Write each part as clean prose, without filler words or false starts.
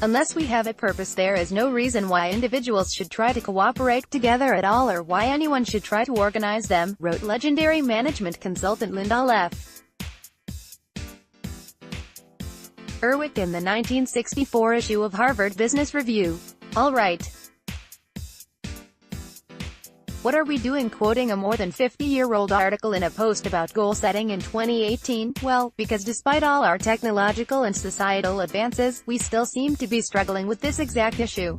Unless we have a purpose, there is no reason why individuals should try to cooperate together at all, or why anyone should try to organize them, wrote legendary management consultant Lyndall F. Urwick in the 1964 issue of Harvard Business Review. All right. What are we doing quoting a more than 50-year-old article in a post about goal setting in 2018? Well, because despite all our technological and societal advances, we still seem to be struggling with this exact issue.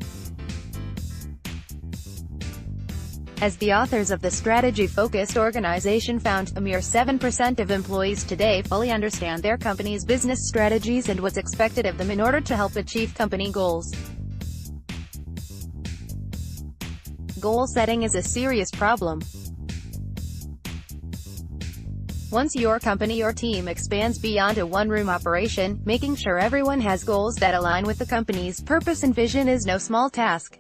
As the authors of the strategy-focused organization found, a mere 7% of employees today fully understand their company's business strategies and what's expected of them in order to help achieve company goals. Goal setting is a serious problem. Once your company or team expands beyond a one-room operation, making sure everyone has goals that align with the company's purpose and vision is no small task.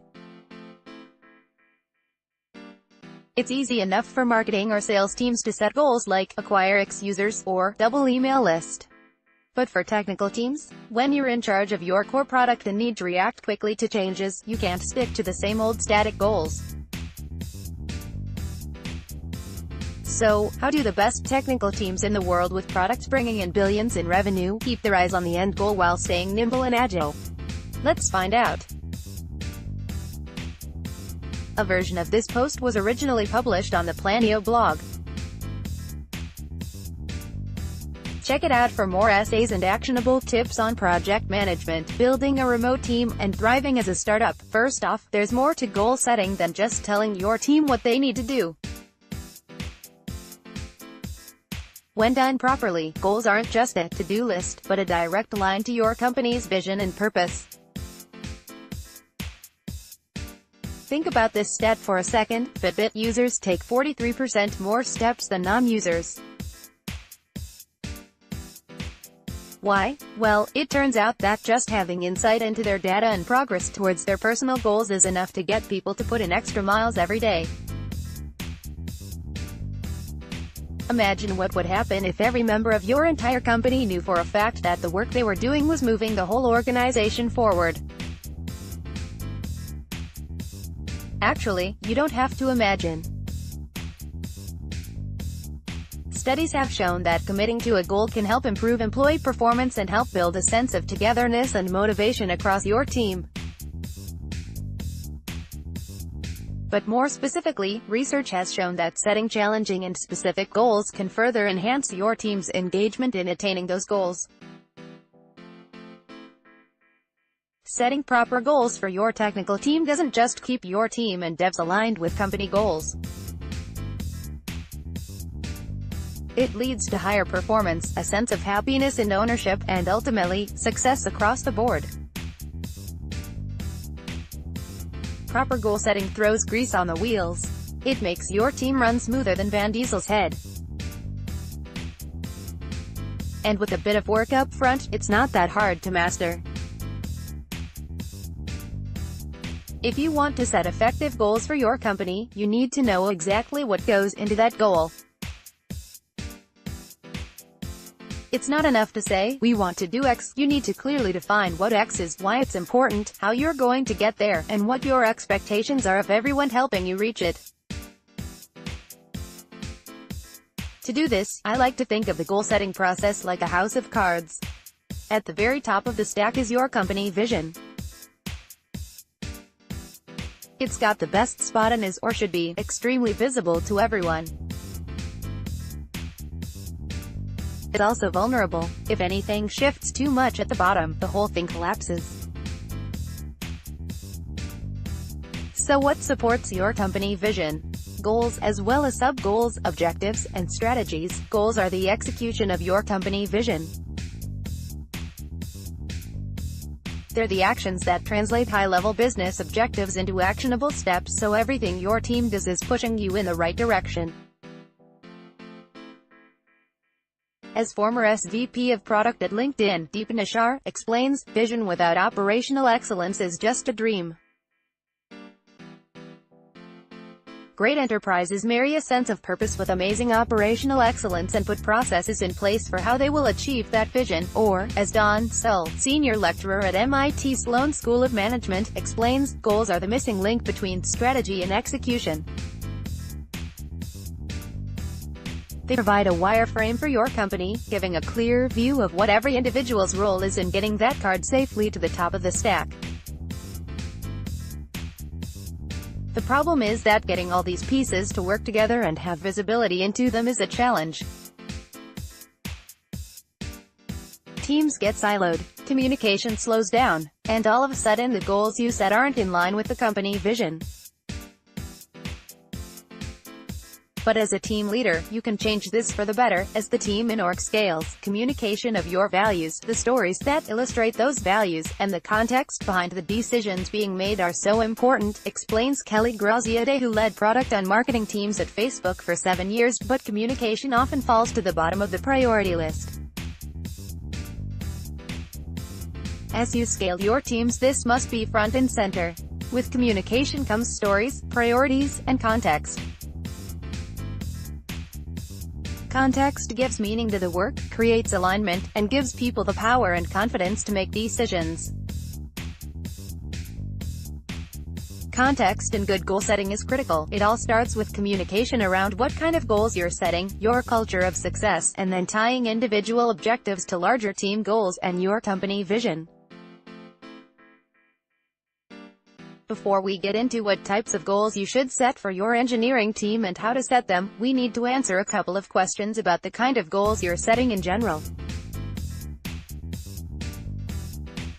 It's easy enough for marketing or sales teams to set goals like acquire X users or double email list. But for technical teams, when you're in charge of your core product and need to react quickly to changes, you can't stick to the same old static goals. So, how do the best technical teams in the world with products bringing in billions in revenue keep their eyes on the end goal while staying nimble and agile? Let's find out. A version of this post was originally published on the Planio blog. Check it out for more essays and actionable tips on project management, building a remote team, and thriving as a startup. First off, there's more to goal setting than just telling your team what they need to do. When done properly, goals aren't just a to-do list, but a direct line to your company's vision and purpose. Think about this stat for a second. Fitbit users take 43% more steps than non-users. Why? Well, it turns out that just having insight into their data and progress towards their personal goals is enough to get people to put in extra miles every day. Imagine what would happen if every member of your entire company knew for a fact that the work they were doing was moving the whole organization forward. Actually, you don't have to imagine. Studies have shown that committing to a goal can help improve employee performance and help build a sense of togetherness and motivation across your team. But more specifically, research has shown that setting challenging and specific goals can further enhance your team's engagement in attaining those goals. Setting proper goals for your technical team doesn't just keep your team and devs aligned with company goals. It leads to higher performance, a sense of happiness and ownership, and ultimately, success across the board. Proper goal setting throws grease on the wheels. It makes your team run smoother than Van Diesel's head. And with a bit of work up front, it's not that hard to master. If you want to set effective goals for your company, you need to know exactly what goes into that goal. It's not enough to say, we want to do X. You need to clearly define what X is, why it's important, how you're going to get there, and what your expectations are of everyone helping you reach it. To do this, I like to think of the goal-setting process like a house of cards. At the very top of the stack is your company vision. It's got the best spot and is, or should be, extremely visible to everyone. It's also vulnerable. If anything shifts too much at the bottom, the whole thing collapses. So what supports your company vision? Goals, as well as sub-goals, objectives, and strategies. Goals are the execution of your company vision. They're the actions that translate high-level business objectives into actionable steps, so everything your team does is pushing you in the right direction. As former SVP of Product at LinkedIn, Deepan Ashar, explains, vision without operational excellence is just a dream. Great enterprises marry a sense of purpose with amazing operational excellence and put processes in place for how they will achieve that vision, or, as Don Sull, senior lecturer at MIT Sloan School of Management, explains, goals are the missing link between strategy and execution. They provide a wireframe for your company, giving a clear view of what every individual's role is in getting that card safely to the top of the stack. The problem is that getting all these pieces to work together and have visibility into them is a challenge. Teams get siloed, communication slows down, and all of a sudden the goals you set aren't in line with the company vision. But as a team leader, you can change this for the better. As the team in org scales, communication of your values, the stories that illustrate those values, and the context behind the decisions being made are so important, explains Kelly Graziade, who led product and marketing teams at Facebook for 7 years, but communication often falls to the bottom of the priority list. As you scale your teams, this must be front and center. With communication comes stories, priorities, and context. Context gives meaning to the work, creates alignment, and gives people the power and confidence to make decisions. Context in good goal setting is critical. It all starts with communication around what kind of goals you're setting, your culture of success, and then tying individual objectives to larger team goals and your company vision. Before we get into what types of goals you should set for your engineering team and how to set them, we need to answer a couple of questions about the kind of goals you're setting in general.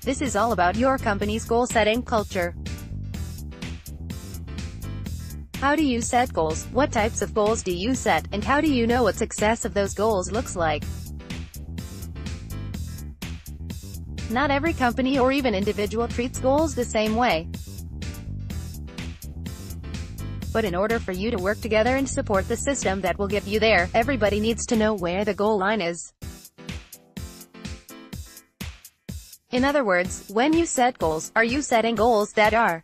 This is all about your company's goal-setting culture. How do you set goals? What types of goals do you set, and how do you know what success of those goals looks like? Not every company or even individual treats goals the same way. But in order for you to work together and support the system that will get you there, everybody needs to know where the goal line is. In other words, when you set goals, are you setting goals that are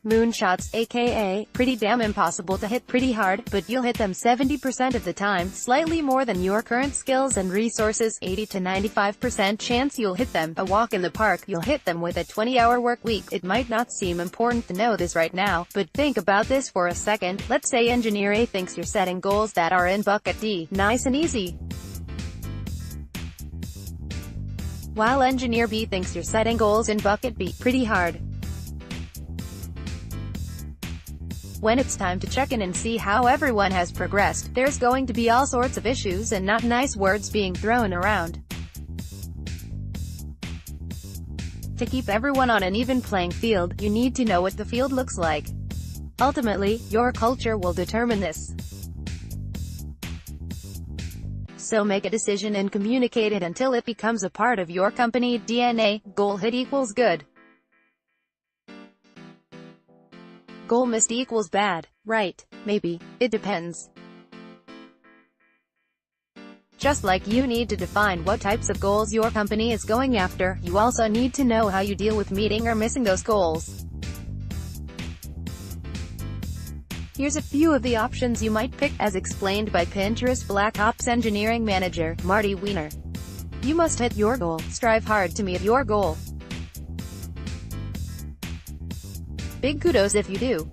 moonshots, aka pretty damn impossible to hit pretty hard, but you'll hit them 70% of the time, slightly more than your current skills and resources, 80 to 95% chance you'll hit them, a walk in the park, you'll hit them with a 20-hour work week. It might not seem important to know this right now, but think about this for a second. Let's say engineer A thinks you're setting goals that are in bucket D, nice and easy, while engineer B thinks you're setting goals in bucket B, pretty hard. When it's time to check in and see how everyone has progressed, there's going to be all sorts of issues and not nice words being thrown around. To keep everyone on an even playing field, you need to know what the field looks like. Ultimately, your culture will determine this. So make a decision and communicate it until it becomes a part of your company DNA. Goal hit equals good. Goal missed equals bad, right? Maybe. It depends. Just like you need to define what types of goals your company is going after, you also need to know how you deal with meeting or missing those goals. Here's a few of the options you might pick, as explained by Pinterest Black Ops Engineering Manager, Marty Weiner. You must hit your goal. Strive hard to meet your goal. Big kudos if you do.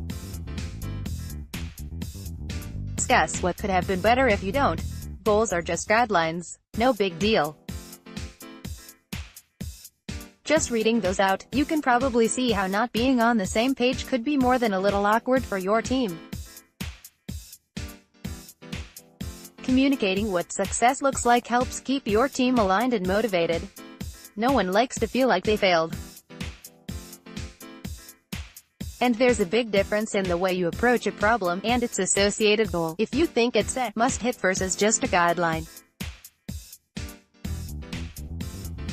Discuss what could have been better if you don't. Goals are just guidelines. No big deal. Just reading those out, you can probably see how not being on the same page could be more than a little awkward for your team. Communicating what success looks like helps keep your team aligned and motivated. No one likes to feel like they failed. And there's a big difference in the way you approach a problem and its associated goal, if you think it's a must-hit versus just a guideline.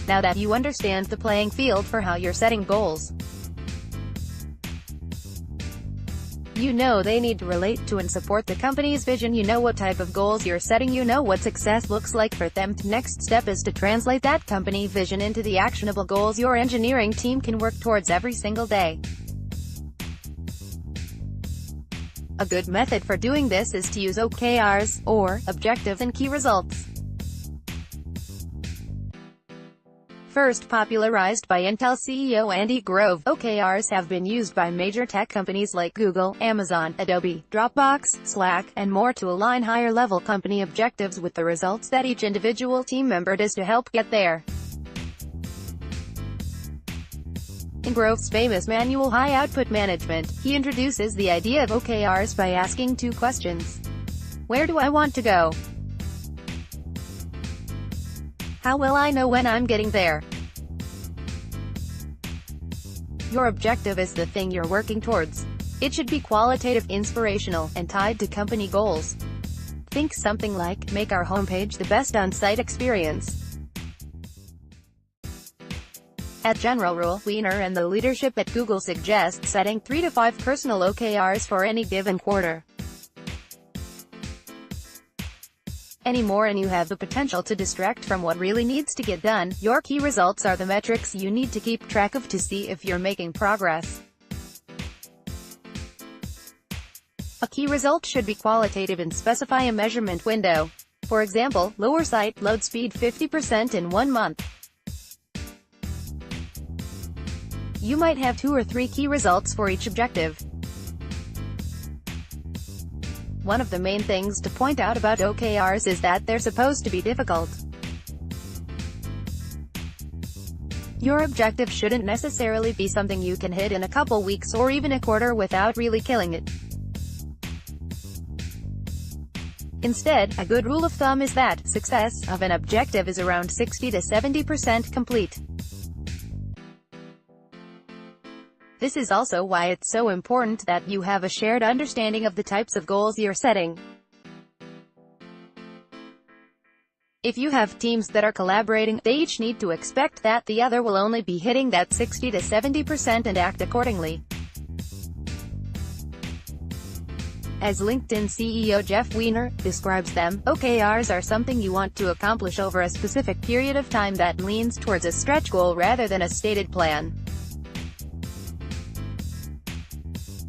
Now that you understand the playing field for how you're setting goals, you know they need to relate to and support the company's vision. You know what type of goals you're setting. You know what success looks like for them. The next step is to translate that company vision into the actionable goals your engineering team can work towards every single day. A good method for doing this is to use OKRs, or Objectives and Key Results. First popularized by Intel CEO Andy Grove, OKRs have been used by major tech companies like Google, Amazon, Adobe, Dropbox, Slack, and more to align higher-level company objectives with the results that each individual team member does to help get there. In Grove's famous manual High Output Management, he introduces the idea of OKRs by asking two questions. Where do I want to go? How will I know when I'm getting there? Your objective is the thing you're working towards. It should be qualitative, inspirational, and tied to company goals. Think something like, make our homepage the best on-site experience. As general rule, Weiner and the leadership at Google suggest setting 3 to 5 personal OKRs for any given quarter. Any more and you have the potential to distract from what really needs to get done. Your key results are the metrics you need to keep track of to see if you're making progress. A key result should be qualitative and specify a measurement window. For example, lower site load speed 50% in 1 month. You might have 2 or 3 key results for each objective. One of the main things to point out about OKRs is that they're supposed to be difficult. Your objective shouldn't necessarily be something you can hit in a couple weeks or even a quarter without really killing it. Instead, a good rule of thumb is that success of an objective is around 60 to 70% complete. This is also why it's so important that you have a shared understanding of the types of goals you're setting. If you have teams that are collaborating, they each need to expect that the other will only be hitting that 60 to 70% and act accordingly. As LinkedIn CEO Jeff Weiner describes them, OKRs are something you want to accomplish over a specific period of time that leans towards a stretch goal rather than a stated plan.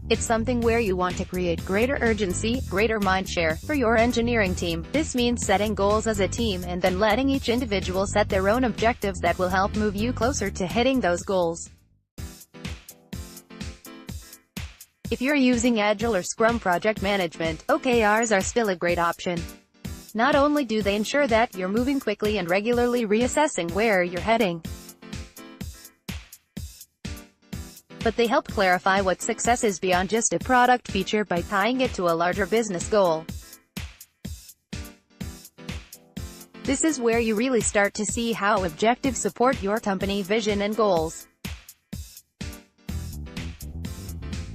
It's something where you want to create greater urgency, greater mindshare, for your engineering team. This means setting goals as a team and then letting each individual set their own objectives that will help move you closer to hitting those goals. If you're using Agile or Scrum project management, OKRs are still a great option. Not only do they ensure that you're moving quickly and regularly reassessing where you're heading, but they help clarify what success is beyond just a product feature by tying it to a larger business goal. This is where you really start to see how objectives support your company vision and goals.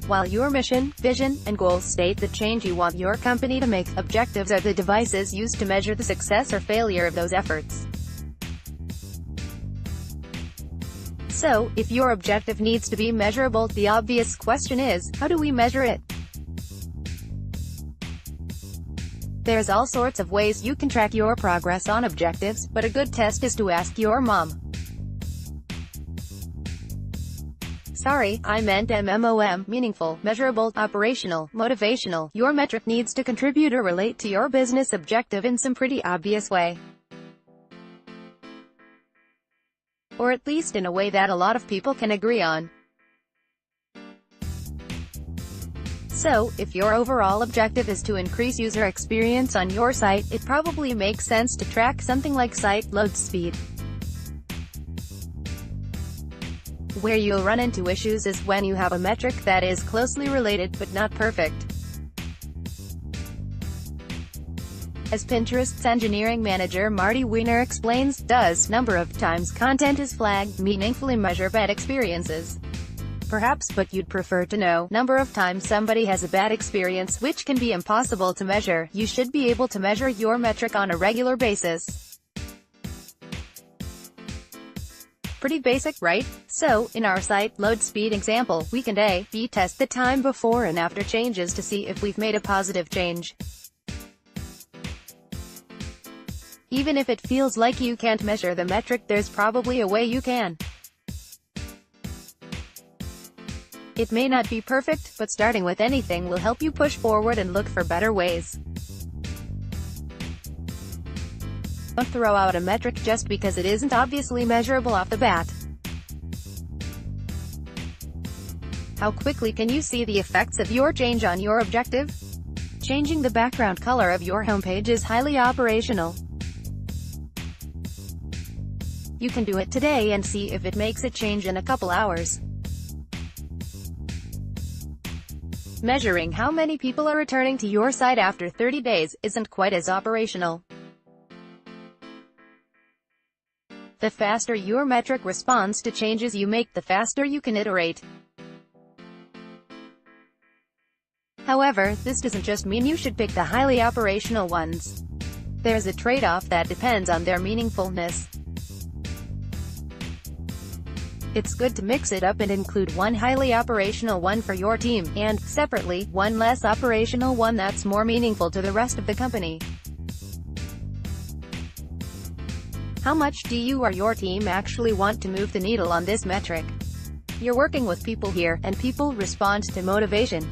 While your mission, vision, and goals state the change you want your company to make, objectives are the devices used to measure the success or failure of those efforts. So, if your objective needs to be measurable, the obvious question is, how do we measure it? There's all sorts of ways you can track your progress on objectives, but a good test is to ask your mom. Sorry, I meant MMOM, meaningful, measurable, operational, motivational. Your metric needs to contribute or relate to your business objective in some pretty obvious way. Or at least in a way that a lot of people can agree on. So, if your overall objective is to increase user experience on your site, it probably makes sense to track something like site load speed. Where you'll run into issues is when you have a metric that is closely related but not perfect. As Pinterest's engineering manager Marty Weiner explains, does number of times content is flagged meaningfully measure bad experiences? Perhaps, but you'd prefer to know number of times somebody has a bad experience, which can be impossible to measure. You should be able to measure your metric on a regular basis. Pretty basic, right? So, in our site load speed example, we can A/B test the time before and after changes to see if we've made a positive change. Even if it feels like you can't measure the metric, there's probably a way you can. It may not be perfect, but starting with anything will help you push forward and look for better ways. Don't throw out a metric just because it isn't obviously measurable off the bat. How quickly can you see the effects of your change on your objective? Changing the background color of your homepage is highly operational. You can do it today and see if it makes a change in a couple hours. Measuring how many people are returning to your site after 30 days isn't quite as operational. The faster your metric responds to changes you make, the faster you can iterate. However, this doesn't just mean you should pick the highly operational ones. There's a trade-off that depends on their meaningfulness. It's good to mix it up and include one highly operational one for your team, and, separately, one less operational one that's more meaningful to the rest of the company. How much do you or your team actually want to move the needle on this metric? You're working with people here, and people respond to motivation.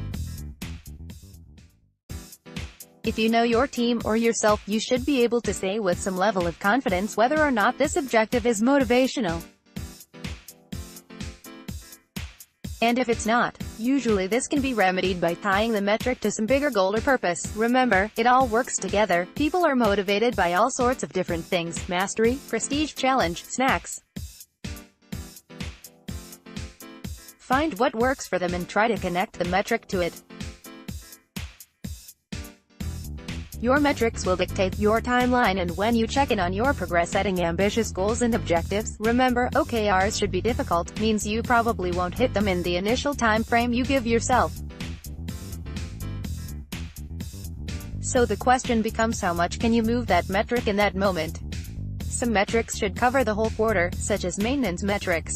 If you know your team or yourself, you should be able to say with some level of confidence whether or not this objective is motivational. And if it's not, usually this can be remedied by tying the metric to some bigger goal or purpose. Remember, it all works together. People are motivated by all sorts of different things: mastery, prestige, challenge, snacks. Find what works for them and try to connect the metric to it. Your metrics will dictate your timeline and when you check in on your progress. Setting ambitious goals and objectives. Remember, OKRs should be difficult, means you probably won't hit them in the initial time frame you give yourself. So the question becomes, how much can you move that metric in that moment? Some metrics should cover the whole quarter, such as maintenance metrics.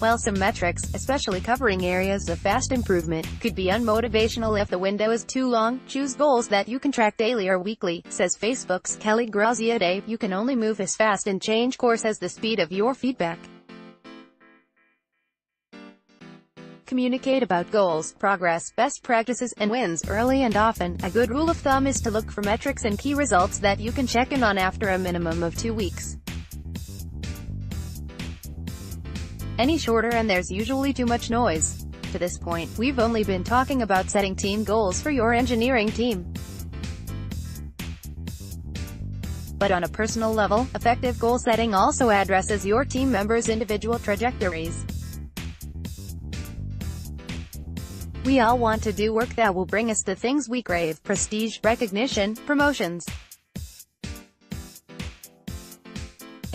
While some metrics, especially covering areas of fast improvement, could be unmotivational if the window is too long. Choose goals that you can track daily or weekly, says Facebook's Kelly Graziadei. You can only move as fast and change course as the speed of your feedback. Communicate about goals, progress, best practices, and wins early and often. A good rule of thumb is to look for metrics and key results that you can check in on after a minimum of 2 weeks. Any shorter and there's usually too much noise. To this point, we've only been talking about setting team goals for your engineering team. But on a personal level, effective goal setting also addresses your team members' individual trajectories. We all want to do work that will bring us the things we crave: prestige, recognition, promotions.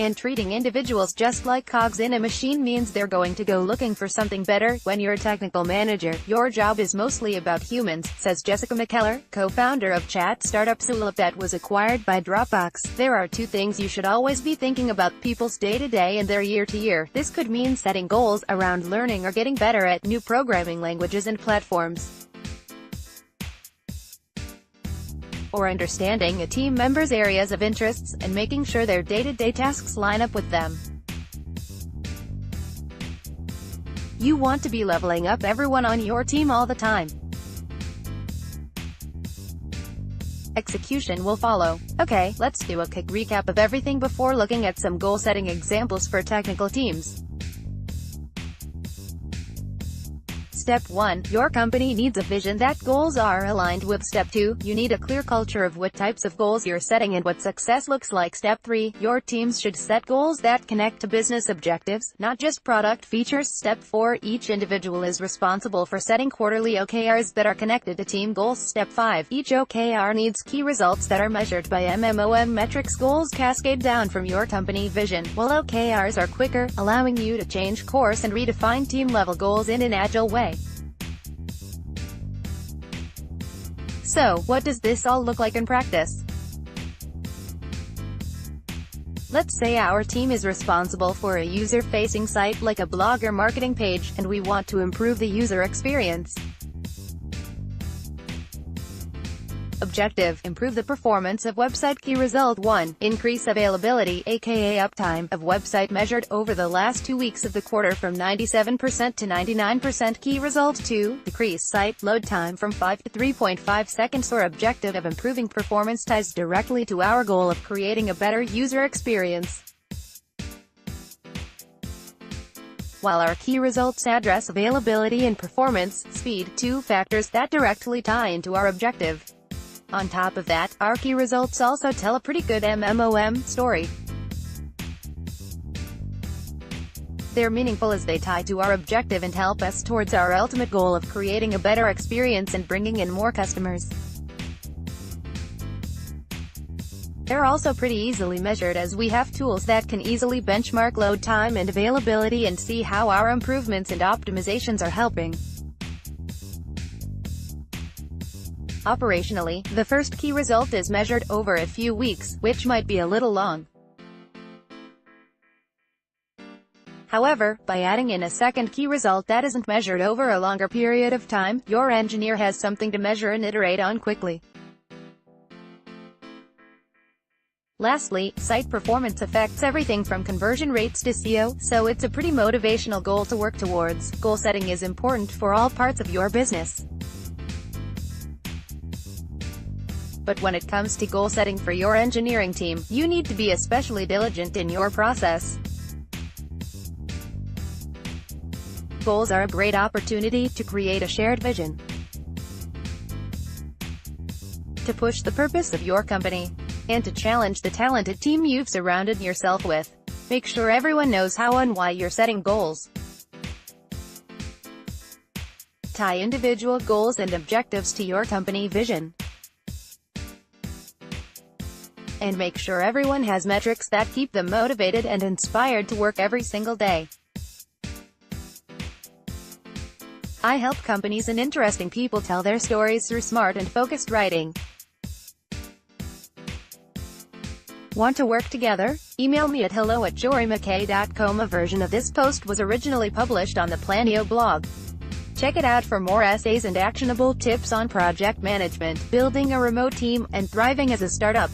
And treating individuals just like cogs in a machine means they're going to go looking for something better. When you're a technical manager, your job is mostly about humans, says Jessica McKellar, co-founder of chat startup Zulip that was acquired by Dropbox. There are 2 things you should always be thinking about: people's day-to-day and their year-to-year. This could mean setting goals around learning or getting better at new programming languages and platforms, or understanding a team member's areas of interests, and making sure their day-to-day tasks line up with them. You want to be leveling up everyone on your team all the time. Execution will follow. Okay, let's do a quick recap of everything before looking at some goal-setting examples for technical teams. Step 1. Your company needs a vision that goals are aligned with. Step 2. You need a clear culture of what types of goals you're setting and what success looks like. Step 3. Your teams should set goals that connect to business objectives, not just product features. Step 4. Each individual is responsible for setting quarterly OKRs that are connected to team goals. Step 5. Each OKR needs key results that are measured by MMOM metrics. Goals cascade down from your company vision, while OKRs are quicker, allowing you to change course and redefine team-level goals in an agile way. So, what does this all look like in practice? Let's say our team is responsible for a user-facing site like a blog or marketing page, and we want to improve the user experience. Objective: improve the performance of website. Key result 1. Increase availability, aka uptime, of website measured over the last 2 weeks of the quarter from 97% to 99%. Key result 2. Decrease site load time from 5 to 3.5 seconds. Or objective of improving performance ties directly to our goal of creating a better user experience. While our key results address availability and performance, speed, two factors that directly tie into our objective. On top of that, our key results also tell a pretty good MMOM story. They're meaningful as they tie to our objective and help us towards our ultimate goal of creating a better experience and bringing in more customers. They're also pretty easily measured as we have tools that can easily benchmark load time and availability and see how our improvements and optimizations are helping. Operationally, the first key result is measured over a few weeks, which might be a little long. However, by adding in a second key result that isn't measured over a longer period of time, your engineer has something to measure and iterate on quickly. Lastly, site performance affects everything from conversion rates to SEO, so it's a pretty motivational goal to work towards. Goal setting is important for all parts of your business. But when it comes to goal setting for your engineering team, you need to be especially diligent in your process. Goals are a great opportunity to create a shared vision, to push the purpose of your company, and to challenge the talented team you've surrounded yourself with. Make sure everyone knows how and why you're setting goals. Tie individual goals and objectives to your company vision. And make sure everyone has metrics that keep them motivated and inspired to work every single day. I help companies and interesting people tell their stories through smart and focused writing. Want to work together? Email me at hello@jorimckay.com. A version of this post was originally published on the Planio blog. Check it out for more essays and actionable tips on project management, building a remote team, and thriving as a startup.